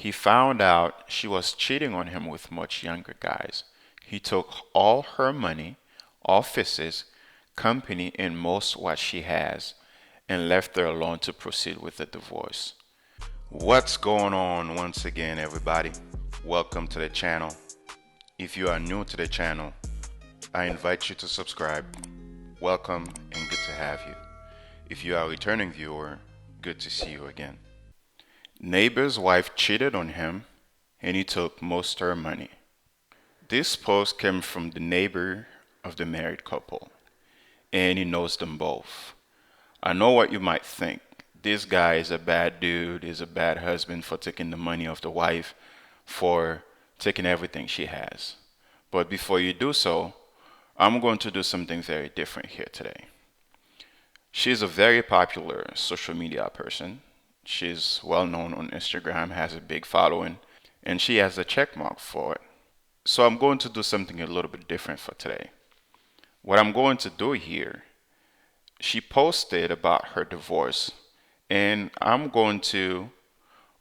He found out she was cheating on him with much younger guys. He took all her money, offices, company, and most what she has, and left her alone to proceed with the divorce. What's going on once again, everybody? Welcome to the channel. If you are new to the channel, I invite you to subscribe. Welcome and good to have you. If you are a returning viewer, good to see you again. Neighbor's wife cheated on him and he took most of her money. This post came from the neighbor of the married couple and he knows them both. I know what you might think. This guy is a bad dude, is a bad husband for taking the money of the wife, for taking everything she has. But before you do so, I'm going to do something very different here today. She's a very popular social media person. She's well known on Instagram, has a big following, and she has a check mark for it. So I'm going to do something a little bit different for today. What I'm going to do here, she posted about her divorce, and I'm going to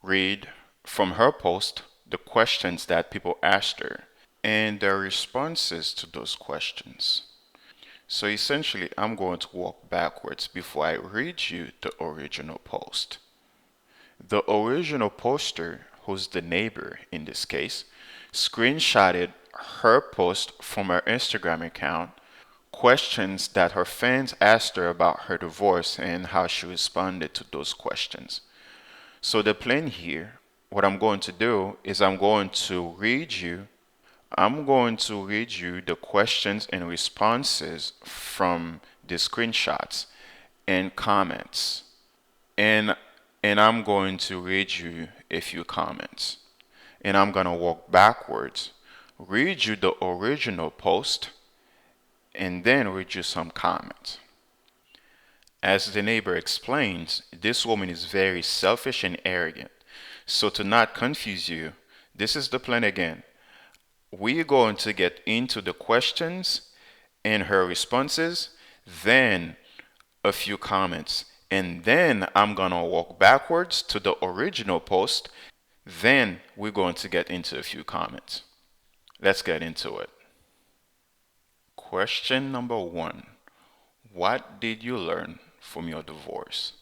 read from her post the questions that people asked her and their responses to those questions. So essentially, I'm going to walk backwards before I read you the original post. The original poster, who's the neighbor in this case, screenshotted her post from her Instagram account, questions that her fans asked her about her divorce and how she responded to those questions. So the plan here, what I'm going to do is I'm going to read you the questions and responses from the screenshots and comments. And and I'm going to read you a few comments. And I'm going to walk backwards, read you the original post, and then read you some comments. As the neighbor explains, this woman is very selfish and arrogant. So to not confuse you, this is the plan again. We're going to get into the questions and her responses, then a few comments, and then I'm gonna walk backwards to the original post. Then we're going to get into a few comments. Let's get into it. Question number one: what did you learn from your divorce?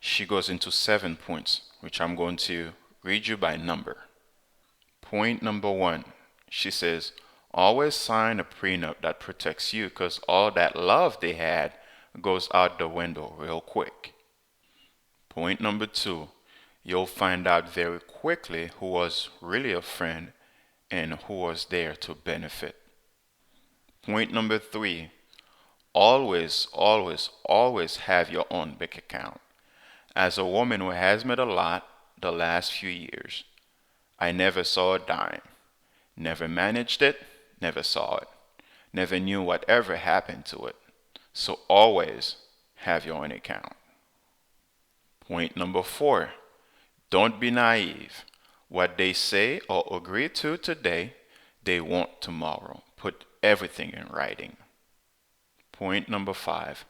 She goes into 7 points, which I'm going to read you by number. Point number one, she says, always sign a prenup that protects you because all that love they had goes out the window real quick. Point number two, you'll find out very quickly who was really a friend and who was there to benefit. Point number three, always, always, always have your own bank account. As a woman who has made a lot the last few years, I never saw a dime, never managed it, never saw it, never knew whatever happened to it. So always have your own account. Point number four, don't be naive. What they say or agree to today, they won't tomorrow. Put everything in writing. Point number five,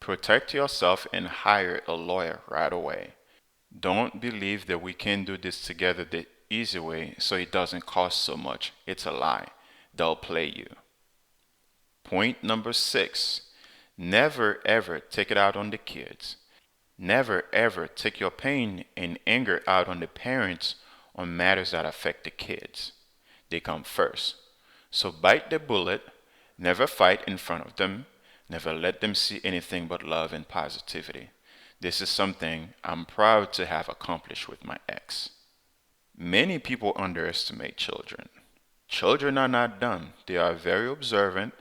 protect yourself and hire a lawyer right away. Don't believe that we can do this together the easy way so it doesn't cost so much. It's a lie. They'll play you. Point number six, never ever take it out on the kids. Never ever take your pain and anger out on the parents on matters that affect the kids. They come first. So bite the bullet, never fight in front of them, never let them see anything but love and positivity. This is something I'm proud to have accomplished with my ex. Many people underestimate children. Children are not dumb. They are very observant.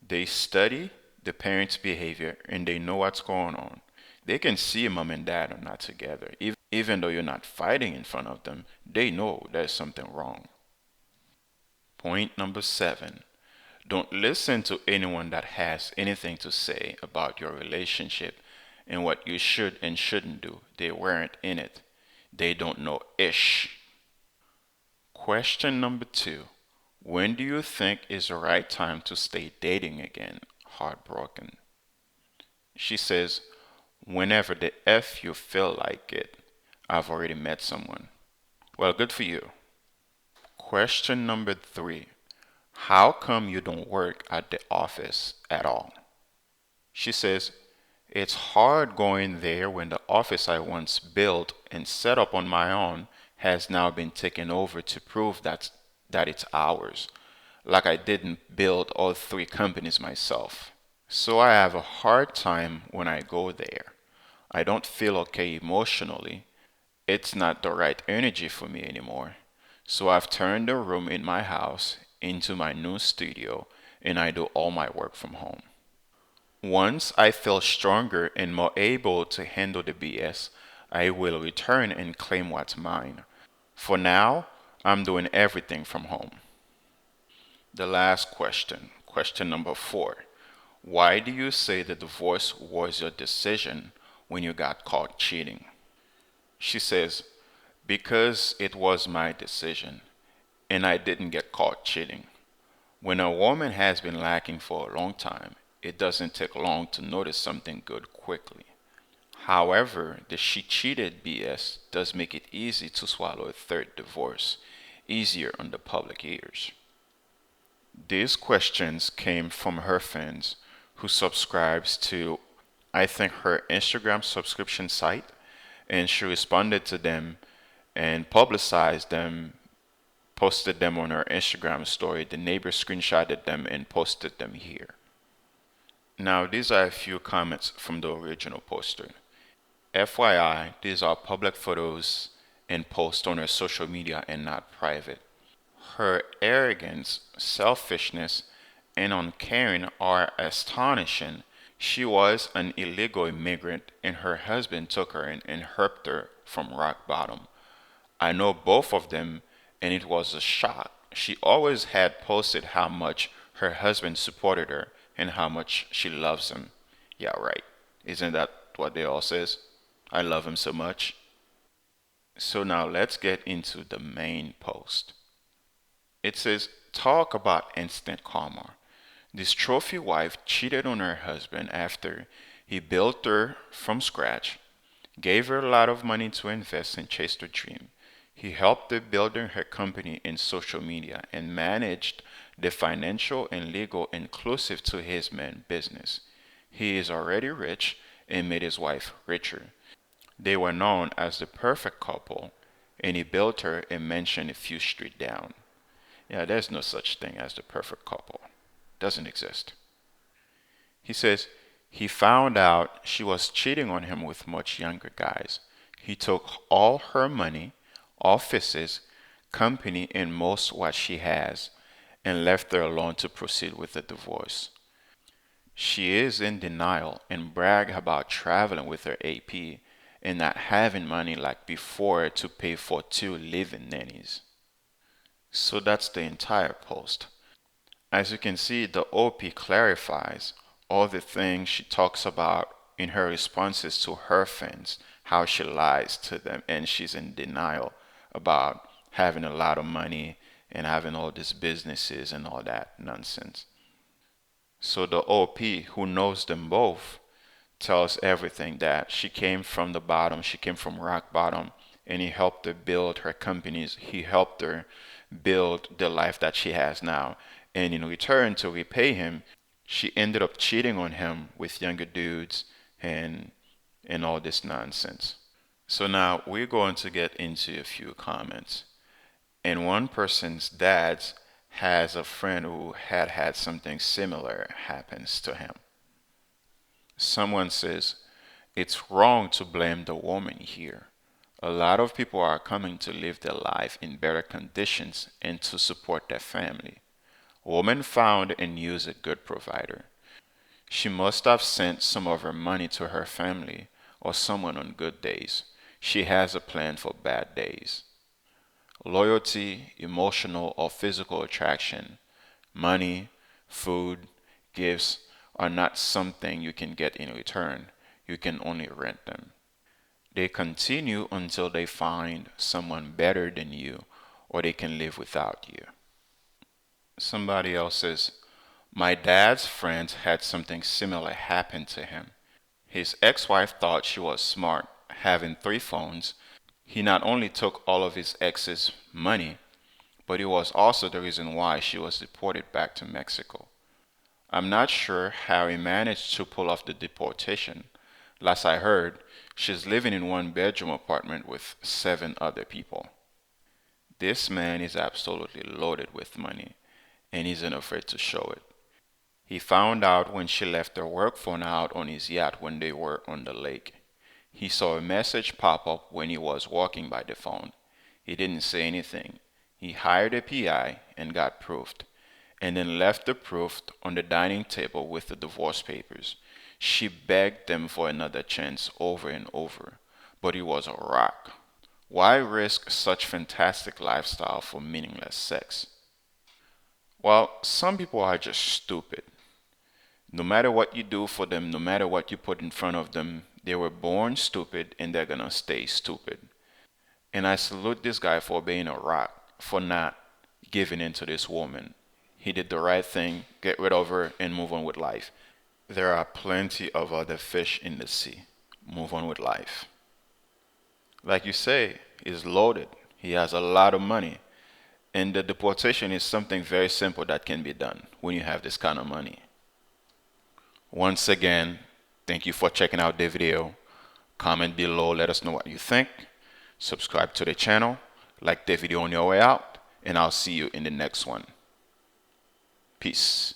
They study the parents' behavior and they know what's going on. They can see mom and dad are not together. Even though you're not fighting in front of them, they know there's something wrong. Point number seven, don't listen to anyone that has anything to say about your relationship and what you should and shouldn't do. They weren't in it. They don't know ish. Question number two, when do you think is the right time to stay dating again? Heartbroken. She says, whenever the F you feel like it. I've already met someone. Well, good for you. Question number three. How come you don't work at the office at all? She says, it's hard going there when the office I once built and set up on my own has now been taken over to prove that it's ours. Like I didn't build all three companies myself. So I have a hard time when I go there. I don't feel okay emotionally. It's not the right energy for me anymore. So I've turned the room in my house into my new studio and I do all my work from home. Once I feel stronger and more able to handle the BS, I will return and claim what's mine. For now, I'm doing everything from home. The last question, question number four. Why do you say the divorce was your decision when you got caught cheating? She says, because it was my decision and I didn't get caught cheating. When a woman has been lacking for a long time, it doesn't take long to notice something good quickly. However, the she cheated BS does make it easy to swallow a third divorce, easier on the public ears. These questions came from her fans who subscribes to, I think, her Instagram subscription site, and she responded to them and publicized them, posted them on her Instagram story. The neighbor screenshotted them and posted them here. Now, these are a few comments from the original poster. FYI, these are public photos and posts on her social media and not private. Her arrogance, selfishness, and uncaring are astonishing. She was an illegal immigrant, and her husband took her in and helped her from rock bottom. I know both of them, and it was a shock. She always had posted how much her husband supported her and how much she loves him. Yeah, right. Isn't that what they all says? I love him so much. So now let's get into the main post. It says, talk about instant karma. This trophy wife cheated on her husband after he built her from scratch, gave her a lot of money to invest and chase her dream. He helped her build her company in social media and managed the financial and legal inclusive to his main business. He is already rich and made his wife richer. They were known as the perfect couple, and he built her a mansion a few streets down. Yeah, there's no such thing as the perfect couple. Doesn't exist. He says he found out she was cheating on him with much younger guys. He took all her money, offices, company, and most what she has, and left her alone to proceed with the divorce. She is in denial and brag about traveling with her AP and not having money like before to pay for two living nannies. So that's the entire post. As you can see, the OP clarifies all the things she talks about in her responses to her fans, how she lies to them, and she's in denial about having a lot of money and having all these businesses and all that nonsense. So the OP, who knows them both, tells everything that she came from the bottom, she came from rock bottom, and he helped her build her companies. He helped her build the life that she has now. And in return to repay him, she ended up cheating on him with younger dudes and all this nonsense. So now we're going to get into a few comments. And one person's dad has a friend who had something similar happens to him. Someone says, it's wrong to blame the woman here. A lot of people are coming to live their life in better conditions and to support their family. Woman found and used a good provider. She must have sent some of her money to her family or someone on good days. She has a plan for bad days. Loyalty, emotional or physical attraction, money, food, gifts are not something you can get in return. You can only rent them. They continue until they find someone better than you or they can live without you. Somebody else says, my dad's friend had something similar happen to him. His ex wife thought she was smart, having three phones. He not only took all of his ex's money, but he was also the reason why she was deported back to Mexico. I'm not sure how he managed to pull off the deportation. Last I heard, she's living in one bedroom apartment with 7 other people. This man is absolutely loaded with money, and isn't afraid to show it. He found out when she left her work phone out on his yacht when they were on the lake. He saw a message pop up when he was walking by the phone. He didn't say anything. He hired a PI and got proofed, and then left the proof on the dining table with the divorce papers. She begged them for another chance over and over, but he was a rock. Why risk such fantastic lifestyle for meaningless sex? Well, some people are just stupid. No matter what you do for them, no matter what you put in front of them, they were born stupid and they're gonna stay stupid. And I salute this guy for being a rock, for not giving in to this woman. He did the right thing, get rid of her, and move on with life. There are plenty of other fish in the sea. Move on with life. Like you say, he's loaded. He has a lot of money. And the deportation is something very simple that can be done when you have this kind of money. Once again, thank you for checking out the video. Comment below, let us know what you think. Subscribe to the channel, like the video on your way out, and I'll see you in the next one. Peace.